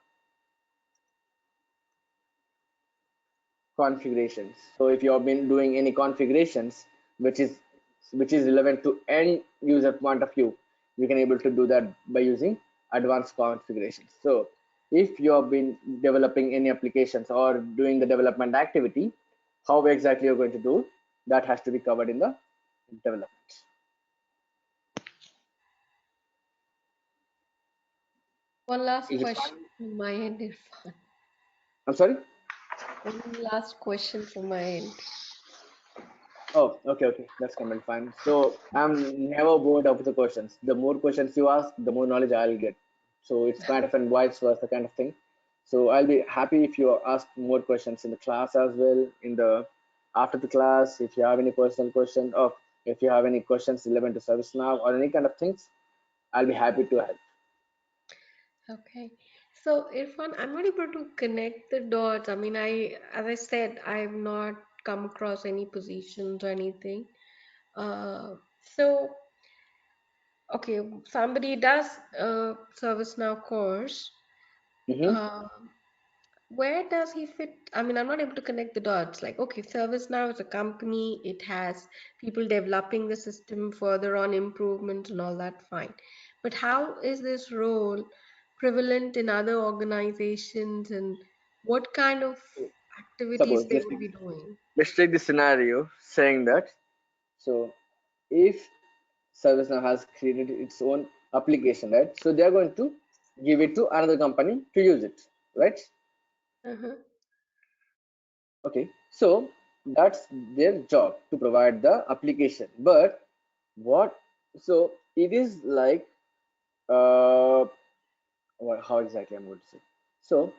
configurations. So if you have been doing any configurations which is relevant to end user point of view, you can able to do that by using advanced configurations. So if you have been developing any applications or doing the development activity, how exactly you're going to do that has to be covered in the development. One last Is it question fine? from my end, Irfan. I'm sorry. One last question from my end. Oh, okay, that's completely fine. So I'm never bored of the questions. The more questions you ask, the more knowledge I'll get. So it's kind of an vice versa kind of thing. So I'll be happy if you ask more questions in the class as well, in the after the class. If you have any personal question, or if you have any questions relevant to ServiceNow or any kind of things, I'll be happy to help. Okay. So Irfan, I'm not able to connect the dots. I mean, as I said, I've not come across any positions or anything. So, okay, somebody does a ServiceNow course. Mm-hmm. Where does he fit? I mean, I'm not able to connect the dots. Like, okay, ServiceNow is a company, it has people developing the system, further on improvements and all that, fine. But how is this role prevalent in other organizations, and what kind of activities Suppose they would be doing? let's take the scenario saying that. So if ServiceNow has created its own application, right? So they are going to give it to another company to use it, right? Uh-huh. Okay, so that's their job to provide the application. But what? So it is like how exactly I'm going to say. So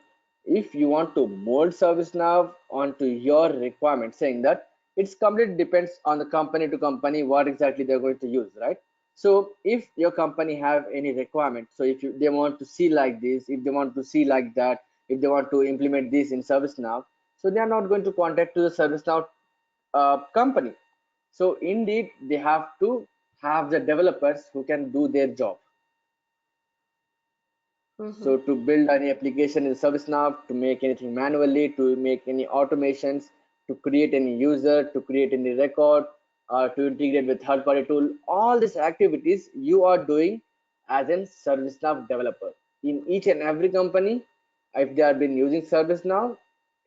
if you want to mold ServiceNow onto your requirement, saying that it's completely depends on the company to company what exactly they're going to use, right? So if your company have any requirement, so if they want to see like this, if they want to see like that, if they want to implement this in ServiceNow, so they are not going to contact to the ServiceNow company. So indeed, they have to have the developers who can do their job. Mm-hmm. So to build any application in ServiceNow, to make anything manually, to make any automations, to create any user, to create any record, to integrate with third-party tool, all these activities you are doing as a ServiceNow developer. In each and every company, if they have been using ServiceNow,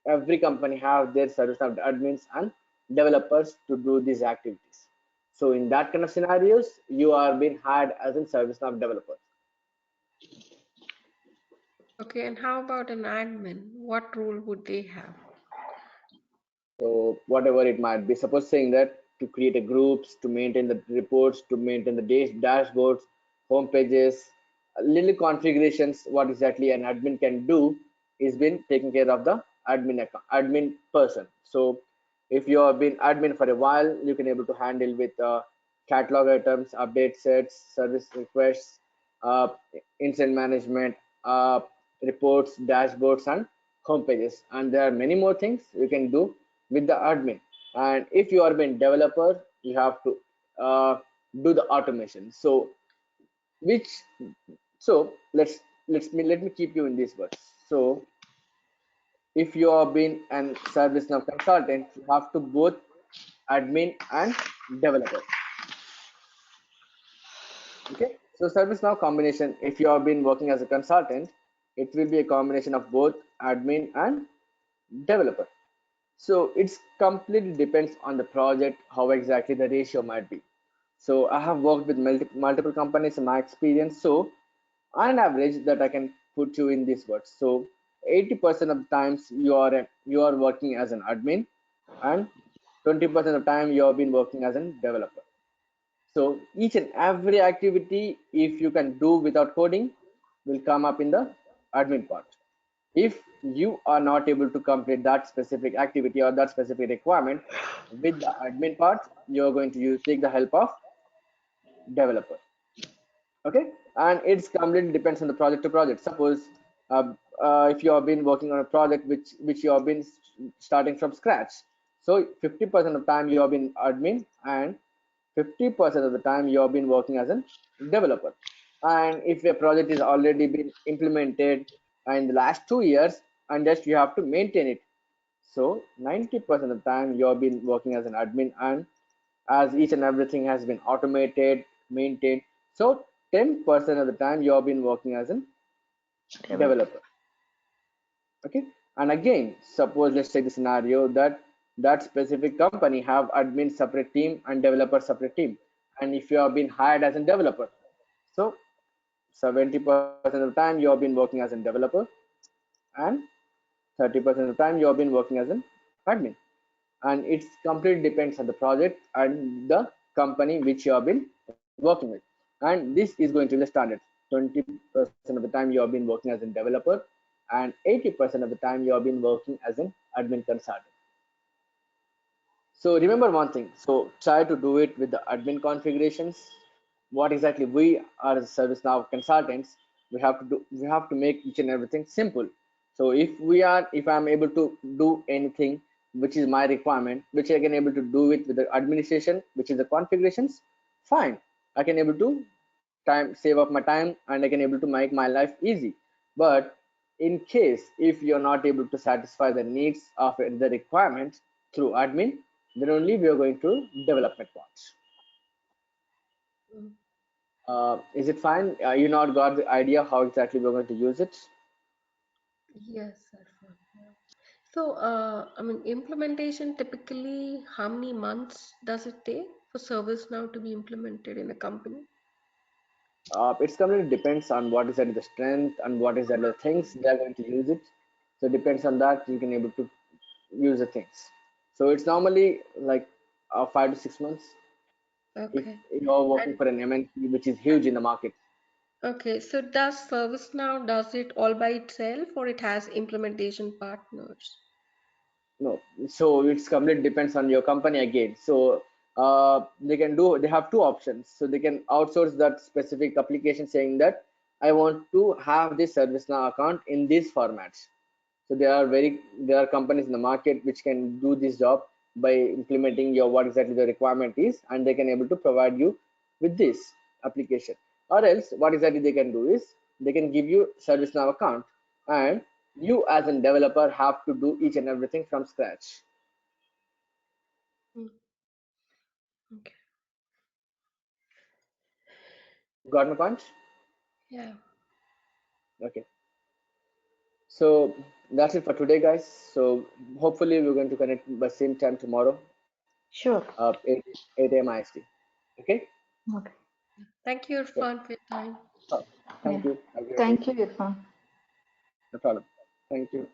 every company have their ServiceNow admins and developers to do these activities. So in that kind of scenarios, you are being hired as a ServiceNow developer. Okay, and how about an admin? What role would they have? So whatever it might be, suppose saying that to create a groups, to maintain the reports, to maintain the dashboards, home pages, little configurations, what exactly an admin can do is been taken care of the admin person. So if you have been admin for a while, you can able to handle with catalog items, update sets, service requests, uh, incident management, uh, reports, dashboards, and home pages. And there are many more things you can do with the admin. And if you are being developer, you have to do the automation. So which so let me keep you in this words. So if you are being an ServiceNow consultant, you have to both admin and developer. Okay, so ServiceNow combination, if you have been working as a consultant, it will be a combination of both admin and developer. So it's completely depends on the project, how exactly the ratio might be. So I have worked with multiple companies in my experience. So on an average that I can put you in these words. So 80% of the times you are working as an admin, and 20% of the time you have been working as a developer. So each and every activity, if you can do without coding, will come up in the admin part. If you are not able to complete that specific activity or that specific requirement with the admin part, you're going to take the help of developer. Okay, and it's completely depends on the project to project. Suppose uh, if you have been working on a project which you have been starting from scratch, so 50% of the time you have been admin, and 50% of the time you have been working as a developer. And if a project is already been implemented in the last 2 years, and just you have to maintain it, So 90% of the time you've been working as an admin, and as each and everything has been automated, maintained. So 10% of the time you've been working as a Developer. developer. Okay. And again, suppose let's take the scenario that that specific company have admin separate team and developer separate team. And if you have been hired as a developer, so 70% of the time you have been working as a developer, and 30% of the time you have been working as an admin. And it completely depends on the project and the company which you have been working with. And this is going to be the standard. 20% of the time you have been working as a developer, and 80% of the time you have been working as an admin consultant. So remember one thing. So try to do it with the admin configurations. What exactly we are as ServiceNow consultants, we have to do. We have to make each and everything simple. So if I'm able to do anything which is my requirement, which I can able to do it with the administration, which is the configurations, fine. I can able to save up my time, and I can able to make my life easy. But in case if you're not able to satisfy the needs of the requirements through admin, then only we are going to development part. Mm. Is it fine? You not got the idea how exactly we're going to use it? Yes, Irfan. Yeah. So, I mean, implementation typically, how many months does it take for ServiceNow to be implemented in a company? It's completely depends on what is that the strength and what is that the things they are going to use it. So it depends on that you can able to use the things. So it's normally like 5 to 6 months if Okay. you're working And for an MNC which is huge in the market. okay, so does ServiceNow does it all by itself or it has implementation partners? No, so it's completely depends on your company again. So they have two options. So they can outsource that specific application saying that I want to have this ServiceNow account in these formats. So there are companies in the market which can do this job by implementing your what exactly the requirement is, and they can able to provide you with this application. Or else what exactly they can do is they can give you ServiceNow account, and you as a developer have to do each and everything from scratch. Mm, okay. Got my point? Yeah. Okay. So that's it for today, guys. So hopefully we're going to connect by same time tomorrow, Sure. 8 a.m. IST. Okay? Okay. Thank you, Yeah. Irfan, for your time. Oh, Yeah. thank you. Have a great day. Thank you, Irfan. No problem. Thank you.